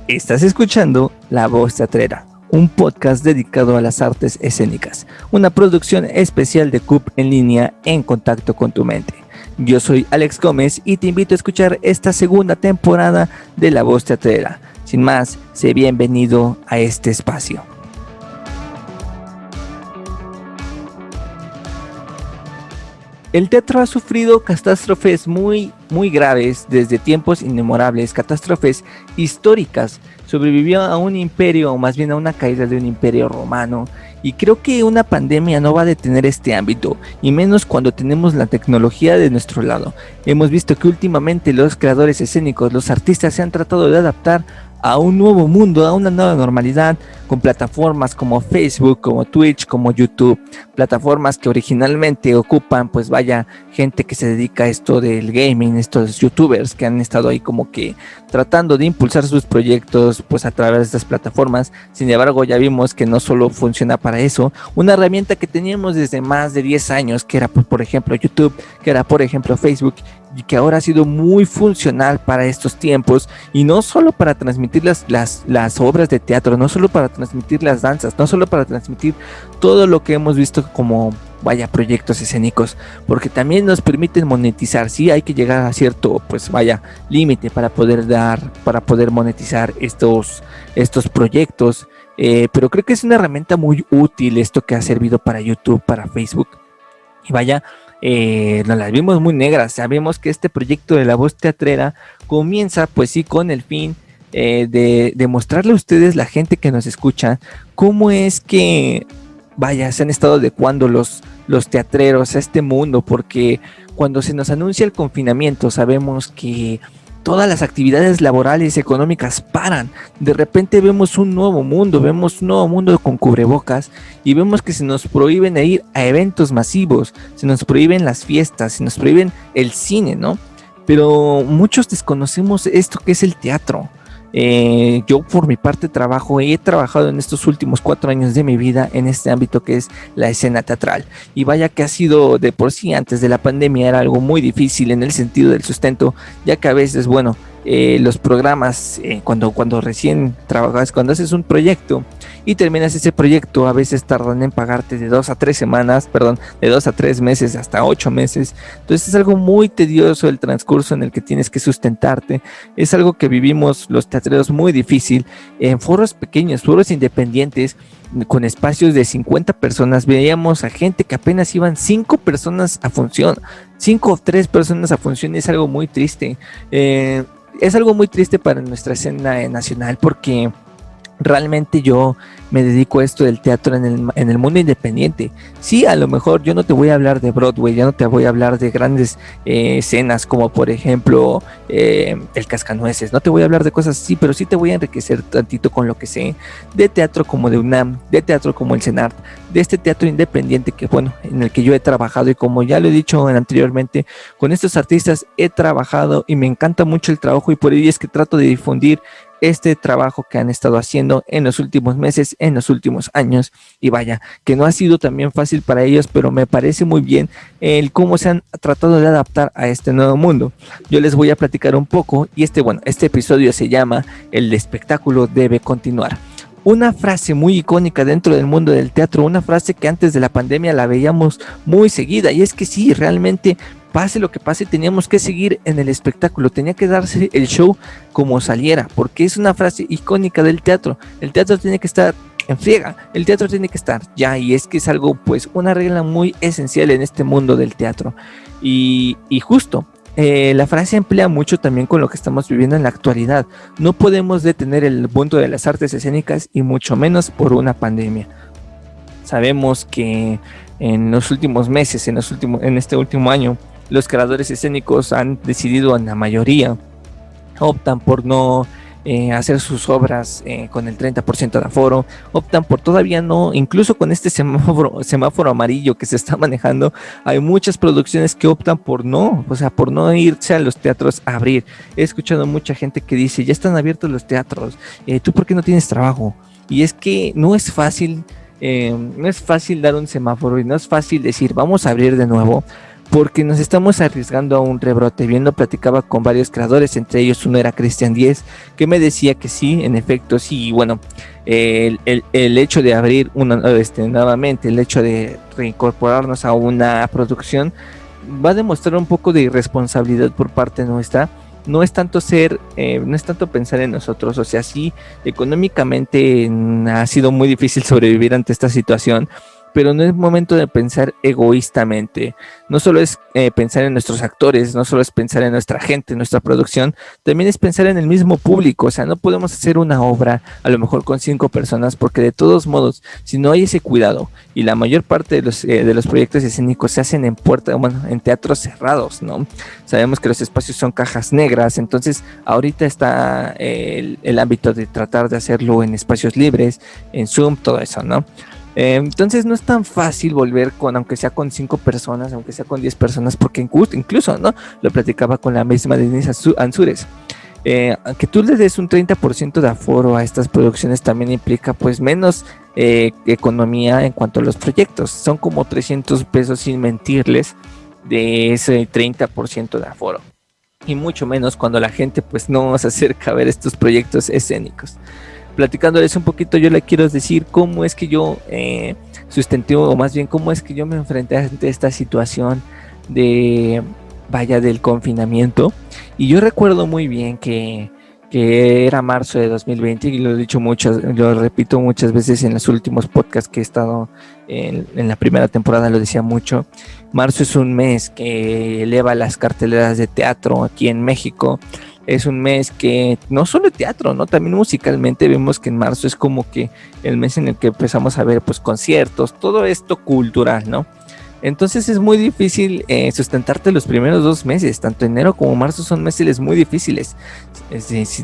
Estás escuchando La Voz Teatrera, un podcast dedicado a las artes escénicas, una producción especial de CUP en línea en contacto con tu mente. Yo soy Alex Gómez y te invito a escuchar esta segunda temporada de La Voz Teatrera. Sin más, sé bienvenido a este espacio. El teatro ha sufrido catástrofes muy graves desde tiempos inmemorables, catástrofes históricas. Sobrevivió a un imperio, o más bien a una caída de un imperio romano. Y creo que una pandemia no va a detener este ámbito, y menos cuando tenemos la tecnología de nuestro lado. Hemos visto que últimamente los creadores escénicos, los artistas se han tratado de adaptar a un nuevo mundo, a una nueva normalidad, con plataformas como Facebook, como Twitch, como YouTube, plataformas que originalmente ocupan, pues vaya, gente que se dedica a esto del gaming, estos youtubers que han estado ahí como que tratando de impulsar sus proyectos pues a través de estas plataformas. Sin embargo, ya vimos que no solo funciona para eso, una herramienta que teníamos desde más de 10 años, que era por ejemplo YouTube, que era por ejemplo Facebook, y que ahora ha sido muy funcional para estos tiempos, y no solo para transmitir las obras de teatro, no solo para transmitir las danzas, no solo para transmitir todo lo que hemos visto como vaya proyectos escénicos, porque también nos permiten monetizar. Sí, hay que llegar a cierto pues vaya límite para poder monetizar estos proyectos, pero creo que es una herramienta muy útil esto que ha servido para YouTube, para Facebook, y vaya, nos las vimos muy negras. Sabemos que este proyecto de La Voz Teatrera comienza pues sí con el fin de mostrarle a ustedes, la gente que nos escucha, cómo es que vaya, se han estado adecuando los teatreros a este mundo, porque cuando se nos anuncia el confinamiento sabemos que todas las actividades laborales y económicas paran. De repente vemos un nuevo mundo con cubrebocas, y vemos que se nos prohíben ir a eventos masivos, se nos prohíben las fiestas, se nos prohíben el cine, ¿no? Pero muchos desconocemos esto que es el teatro. Yo por mi parte he trabajado en estos últimos 4 años de mi vida en este ámbito que es la escena teatral, y vaya que ha sido de por sí, antes de la pandemia era algo muy difícil en el sentido del sustento, ya que a veces los programas, cuando recién trabajas, cuando haces un proyecto y terminas ese proyecto, a veces tardan en pagarte de 2 a 3 semanas, de 2 a 3 meses, hasta 8 meses. Entonces es algo muy tedioso el transcurso en el que tienes que sustentarte. Es algo que vivimos los teatreros muy difícil, en foros pequeños, foros independientes, con espacios de 50 personas. Veíamos a gente que apenas iban 5 personas a función, 5 o 3 personas a función, y es algo muy triste. Es algo muy triste para nuestra escena nacional, porque realmente yo me dedico a esto del teatro en el mundo independiente. Sí, a lo mejor yo no te voy a hablar de Broadway, ya no te voy a hablar de grandes escenas como por ejemplo El Cascanueces, no te voy a hablar de cosas así, pero sí te voy a enriquecer tantito con lo que sé de teatro como de UNAM, de teatro como el CENART, de este teatro independiente que en el que yo he trabajado, y como ya lo he dicho anteriormente, con estos artistas he trabajado y me encanta mucho el trabajo, y por ello es que trato de difundir este trabajo que han estado haciendo en los últimos meses, en los últimos años. Y vaya, que no ha sido también fácil para ellos, pero me parece muy bien el cómo se han tratado de adaptar a este nuevo mundo. Yo les voy a platicar un poco, y este episodio se llama El espectáculo debe continuar. Una frase muy icónica dentro del mundo del teatro, una frase que antes de la pandemia la veíamos muy seguida, y es que sí, realmente pase lo que pase, teníamos que seguir en el espectáculo, tenía que darse el show como saliera, porque es una frase icónica del teatro. El teatro tiene que estar en friega, el teatro tiene que estar ya, y es que es algo, pues, una regla muy esencial en este mundo del teatro. Y justo, la frase emplea mucho también con lo que estamos viviendo en la actualidad. No podemos detener el mundo de las artes escénicas, y mucho menos por una pandemia. Sabemos que en los últimos meses, en este último año, los creadores escénicos han decidido, en la mayoría, optan por no hacer sus obras con el 30% de aforo, optan por todavía no, incluso con este semáforo amarillo que se está manejando, hay muchas producciones que optan por no irse a los teatros a abrir. He escuchado mucha gente que dice, ya están abiertos los teatros, ¿tú por qué no tienes trabajo? Y es que no es fácil dar un semáforo, y no es fácil decir, vamos a abrir de nuevo, porque nos estamos arriesgando a un rebrote. Bien lo platicaba con varios creadores, entre ellos uno era Cristian Diez, que me decía que sí, en efecto, sí, y bueno, el hecho de abrir nuevamente, el hecho de reincorporarnos a una producción, va a demostrar un poco de irresponsabilidad por parte nuestra. No es tanto no es tanto pensar en nosotros, o sea, sí, económicamente ha sido muy difícil sobrevivir ante esta situación, pero no es momento de pensar egoístamente. No solo es pensar en nuestros actores, no solo es pensar en nuestra gente, en nuestra producción, también es pensar en el mismo público. O sea, no podemos hacer una obra a lo mejor con 5 personas, porque de todos modos, si no hay ese cuidado, y la mayor parte de los proyectos escénicos se hacen en teatros cerrados, ¿no? Sabemos que los espacios son cajas negras, entonces ahorita está el ámbito de tratar de hacerlo en espacios libres, en Zoom, todo eso, ¿no? Entonces no es tan fácil volver aunque sea con 5 personas, aunque sea con 10 personas, porque incluso, ¿no? Lo platicaba con la misma Denise Ansúrez. Que tú le des un 30% de aforo a estas producciones también implica pues menos economía en cuanto a los proyectos. Son como 300 pesos, sin mentirles, de ese 30% de aforo. Y mucho menos cuando la gente pues no se acerca a ver estos proyectos escénicos. Platicándoles un poquito, yo le quiero decir cómo es que yo sustenté, o más bien cómo es que yo me enfrenté ante esta situación del confinamiento. Y yo recuerdo muy bien que era marzo de 2020, y lo he dicho lo repito muchas veces en los últimos podcasts que he estado en la primera temporada, lo decía mucho. Marzo es un mes que eleva las carteleras de teatro aquí en México. Es un mes que no solo teatro, ¿no? También musicalmente vemos que en marzo es como que el mes en el que empezamos a ver pues conciertos, todo esto cultural, ¿no? Entonces es muy difícil sustentarte los primeros 2 meses, tanto enero como marzo son meses muy difíciles.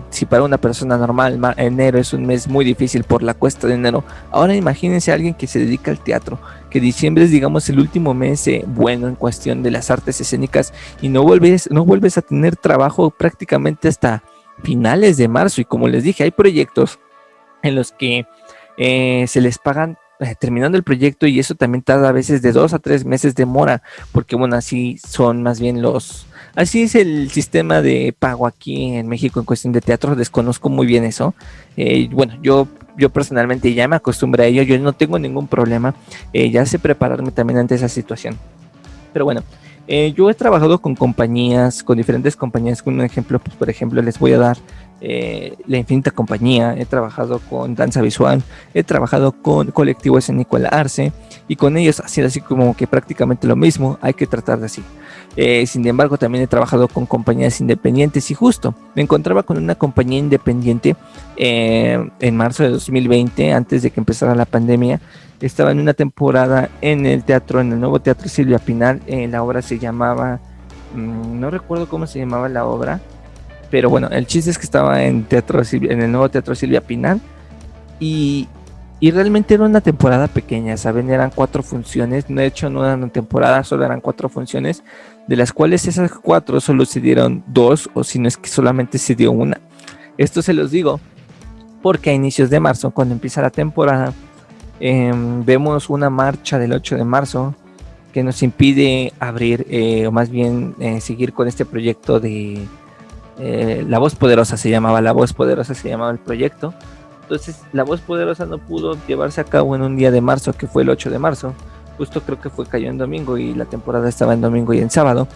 Si para una persona normal enero es un mes muy difícil por la cuesta de enero, ahora imagínense a alguien que se dedica al teatro, que diciembre es digamos el último mes bueno en cuestión de las artes escénicas, y no vuelves a tener trabajo prácticamente hasta finales de marzo. Y como les dije, hay proyectos en los que se les pagan terminando el proyecto, y eso también tarda a veces de 2 a 3 meses de mora, porque bueno, así son más bien así es el sistema de pago aquí en México en cuestión de teatro. Desconozco muy bien eso. Bueno, yo personalmente ya me acostumbré a ello, yo no tengo ningún problema, ya sé prepararme también ante esa situación. Pero bueno, yo he trabajado con diferentes compañías. Con un ejemplo, pues por ejemplo les voy a dar La Infinita Compañía. He trabajado con Danza Visual, he trabajado con Colectivo Escénico El Arce, y con ellos ha sido así como que prácticamente lo mismo, hay que tratar de así. Sin embargo, también he trabajado con compañías independientes, y justo me encontraba con una compañía independiente en marzo de 2020, antes de que empezara la pandemia. Estaba en una temporada en el nuevo Teatro Silvia Pinal. La obra se llamaba, no recuerdo cómo se llamaba la obra, pero bueno, el chiste es que estaba en el nuevo Teatro Silvia Pinal, y realmente era una temporada pequeña, ¿saben? Eran 4 funciones, de hecho no eran una temporada, solo eran 4 funciones, de las cuales esas 4 solo se dieron 2, o si no es que solamente se dio una. Esto se los digo porque a inicios de marzo, cuando empieza la temporada, vemos una marcha del 8 de marzo que nos impide abrir, o más bien seguir con este proyecto de La Voz Poderosa. La Voz Poderosa se llamaba el proyecto. Entonces La Voz Poderosa no pudo llevarse a cabo en un día de marzo, que fue el 8 de marzo. Justo creo que cayó en domingo, y la temporada estaba en domingo y en sábado.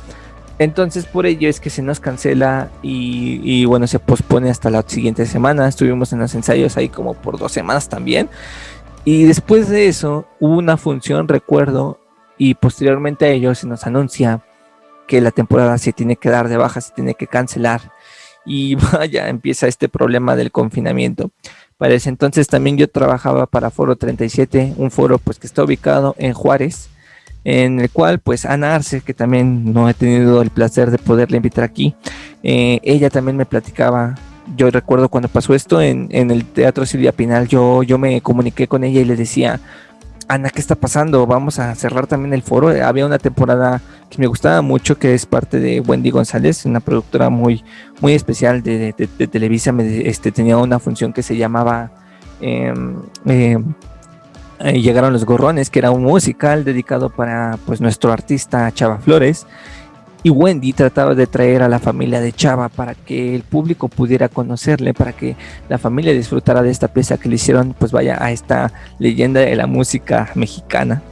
Entonces por ello es que se nos cancela, y bueno, se pospone hasta la siguiente semana. Estuvimos en los ensayos ahí como por 2 semanas también. Y después de eso hubo una función, recuerdo, y posteriormente a ello se nos anuncia que la temporada se tiene que dar de baja, se tiene que cancelar. Y vaya, empieza este problema del confinamiento. Para ese entonces también yo trabajaba para Foro 37, un foro pues que está ubicado en Juárez, en el cual pues Ana Arce, que también no he tenido el placer de poderla invitar aquí, ella también me platicaba. Yo recuerdo cuando pasó esto en el Teatro Silvia Pinal, yo me comuniqué con ella y le decía: Ana, ¿qué está pasando? Vamos a cerrar también el foro. Había una temporada que me gustaba mucho, que es parte de Wendy González, una productora muy, muy especial de Televisa. Tenía una función que se llamaba llegaron Los Gorrones, que era un musical dedicado para pues nuestro artista Chava Flores, y Wendy trataba de traer a la familia de Chava para que el público pudiera conocerle, para que la familia disfrutara de esta pieza que le hicieron, pues vaya, a esta leyenda de la música mexicana.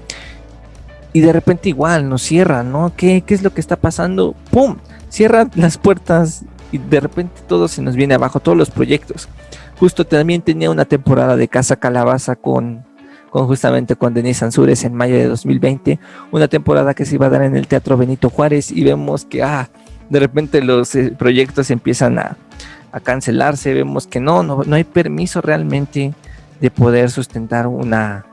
Y de repente igual nos cierran, ¿no? ¿Qué es lo que está pasando? ¡Pum! Cierran las puertas y de repente todo se nos viene abajo, todos los proyectos. Justo también tenía una temporada de Casa Calabaza justamente con Denise Ansúrez en mayo de 2020, una temporada que se iba a dar en el Teatro Benito Juárez, y vemos que de repente los proyectos empiezan a cancelarse, vemos que no hay permiso realmente de poder sustentar una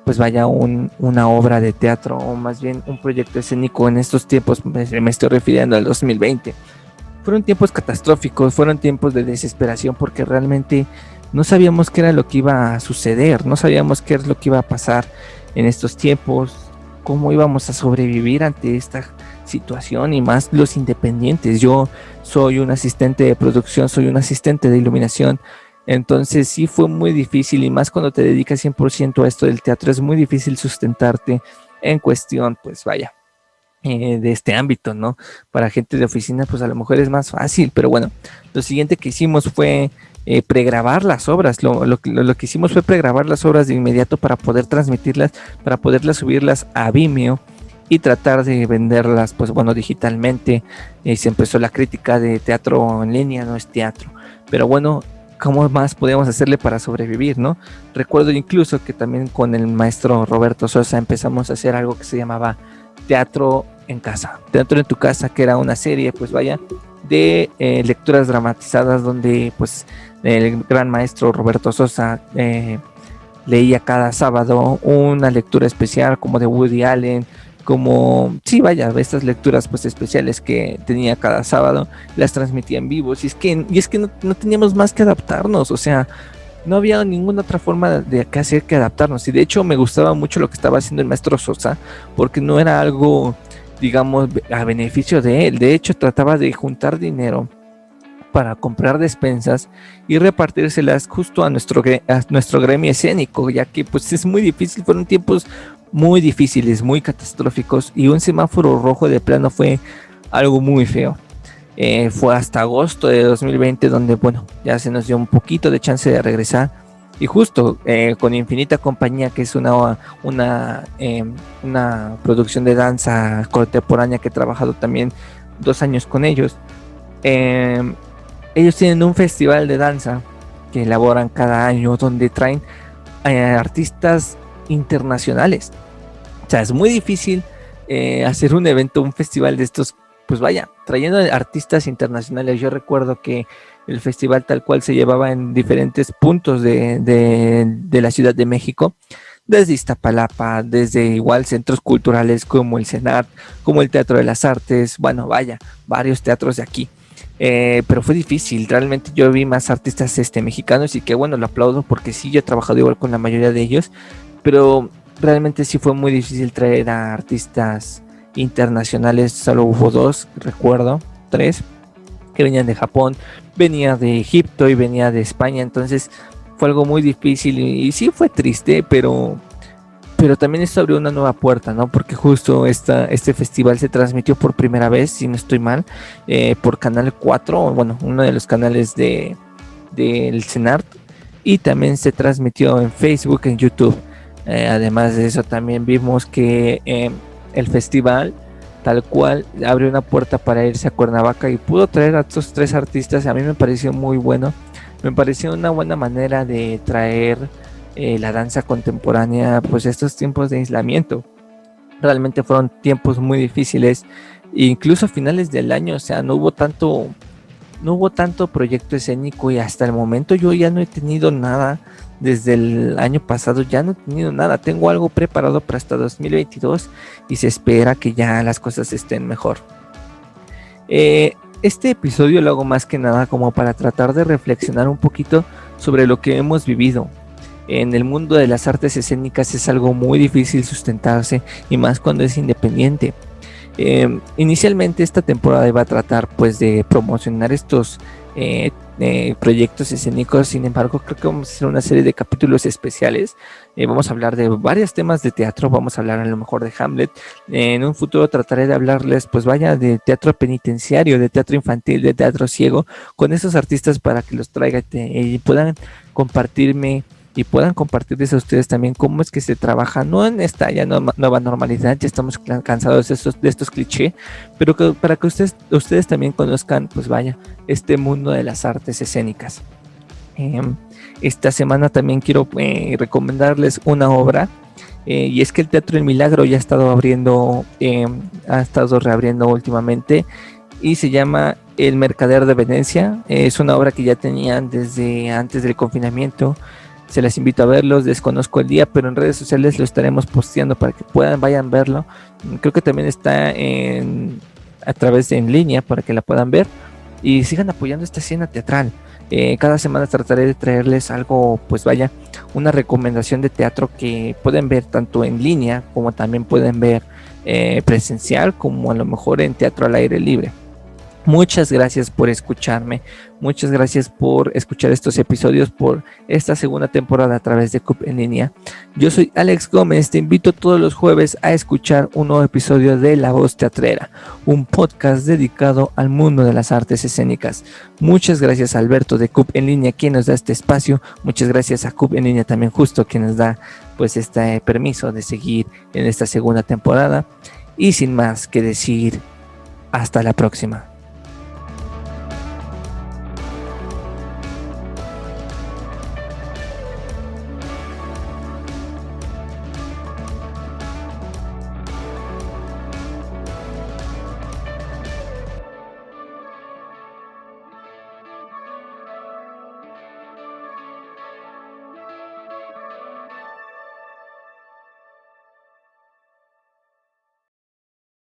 obra de teatro, o más bien un proyecto escénico en estos tiempos. Me estoy refiriendo al 2020. Fueron tiempos catastróficos, fueron tiempos de desesperación, porque realmente no sabíamos qué era lo que iba a suceder, no sabíamos qué es lo que iba a pasar en estos tiempos, cómo íbamos a sobrevivir ante esta situación, y más los independientes. Yo soy un asistente de producción, soy un asistente de iluminación, entonces sí fue muy difícil, y más cuando te dedicas 100% a esto del teatro, es muy difícil sustentarte en cuestión, pues vaya, de este ámbito, ¿no? Para gente de oficina, pues a lo mejor es más fácil, pero bueno, lo siguiente que hicimos fue pregrabar las obras. Lo que hicimos fue pregrabar las obras de inmediato para poder transmitirlas, para poderlas subirlas a Vimeo y tratar de venderlas, pues bueno, digitalmente. Se empezó la crítica de teatro en línea, no es teatro, pero bueno, ¿cómo más podíamos hacerle para sobrevivir, no? Recuerdo incluso que también con el maestro Roberto Sosa empezamos a hacer algo que se llamaba Teatro en Casa, Teatro en tu Casa, que era una serie, pues vaya, de lecturas dramatizadas, donde pues el gran maestro Roberto Sosa leía cada sábado una lectura especial, como de Woody Allen, como, sí, vaya, estas lecturas pues especiales que tenía cada sábado, las transmitía en vivo. Y es que no teníamos más que adaptarnos, o sea, no había ninguna otra forma de qué hacer que adaptarnos. Y de hecho me gustaba mucho lo que estaba haciendo el maestro Sosa, porque no era algo, digamos, a beneficio de él. De hecho, trataba de juntar dinero para comprar despensas y repartírselas justo a nuestro gremio escénico, ya que pues es muy difícil. Fueron tiempos muy difíciles, muy catastróficos, y un semáforo rojo de plano fue algo muy feo. Fue hasta agosto de 2020 donde, bueno, ya se nos dio un poquito de chance de regresar, y justo con Infinita Compañía, que es una producción de danza contemporánea que he trabajado también 2 años con ellos. Ellos tienen un festival de danza que elaboran cada año, donde traen artistas internacionales. O sea, es muy difícil hacer un evento, un festival de estos, pues vaya, trayendo artistas internacionales. Yo recuerdo que el festival tal cual se llevaba en diferentes puntos de la Ciudad de México, desde Iztapalapa, desde igual centros culturales como el CENART, como el Teatro de las Artes, bueno, vaya, varios teatros de aquí. Pero fue difícil, realmente yo vi más artistas mexicanos, y que bueno, lo aplaudo, porque sí, yo he trabajado igual con la mayoría de ellos, pero realmente sí fue muy difícil traer a artistas internacionales. Solo hubo 2, recuerdo, 3, que venían de Japón, venía de Egipto y venía de España. Entonces fue algo muy difícil, y sí fue triste, pero también esto abrió una nueva puerta, ¿no? Porque justo este festival se transmitió por primera vez, si no estoy mal, por Canal 4, bueno, uno de los canales del CENART, y también se transmitió en Facebook, en YouTube. Además de eso, también vimos que el festival tal cual abrió una puerta para irse a Cuernavaca, y pudo traer a estos 3 artistas. A mí me pareció muy bueno, me pareció una buena manera de traer la danza contemporánea, pues estos tiempos de aislamiento. Realmente fueron tiempos muy difíciles, incluso a finales del año. O sea, no hubo tanto proyecto escénico, y hasta el momento yo ya no he tenido nada. Desde el año pasado ya no he tenido nada. Tengo algo preparado para hasta 2022, y se espera que ya las cosas estén mejor. Este episodio lo hago más que nada como para tratar de reflexionar un poquito sobre lo que hemos vivido. En el mundo de las artes escénicas es algo muy difícil sustentarse, y más cuando es independiente. Inicialmente esta temporada iba a tratar pues de promocionar estos proyectos escénicos. Sin embargo, creo que vamos a hacer una serie de capítulos especiales. Vamos a hablar de varios temas de teatro. Vamos a hablar a lo mejor de Hamlet. En un futuro trataré de hablarles, pues vaya, de teatro penitenciario, de teatro infantil, de teatro ciego, con esos artistas para que los traiga y puedan compartirme y puedan compartirles a ustedes también cómo es que se trabaja, no en esta ya nueva normalidad, ya estamos cansados de estos clichés, pero para que ustedes también conozcan, pues vaya, este mundo de las artes escénicas. Esta semana también quiero recomendarles una obra, y es que el Teatro El Milagro ya ha estado reabriendo últimamente, y se llama El Mercader de Venecia. Es una obra que ya tenían desde antes del confinamiento. Se les invito a verlos, desconozco el día, pero en redes sociales lo estaremos posteando para que vayan a verlo. Creo que también está a través de en línea para que la puedan ver y sigan apoyando esta escena teatral. Cada semana trataré de traerles algo, pues vaya, una recomendación de teatro que pueden ver tanto en línea como también pueden ver presencial, como a lo mejor en teatro al aire libre. Muchas gracias por escucharme, muchas gracias por escuchar estos episodios, por esta segunda temporada a través de CUP en línea. Yo soy Alex Gómez, te invito todos los jueves a escuchar un nuevo episodio de La Voz Teatrera, un podcast dedicado al mundo de las artes escénicas. Muchas gracias a Alberto de CUP en línea, quien nos da este espacio. Muchas gracias a CUP en línea también justo, quien nos da pues este permiso de seguir en esta segunda temporada. Y sin más que decir, hasta la próxima.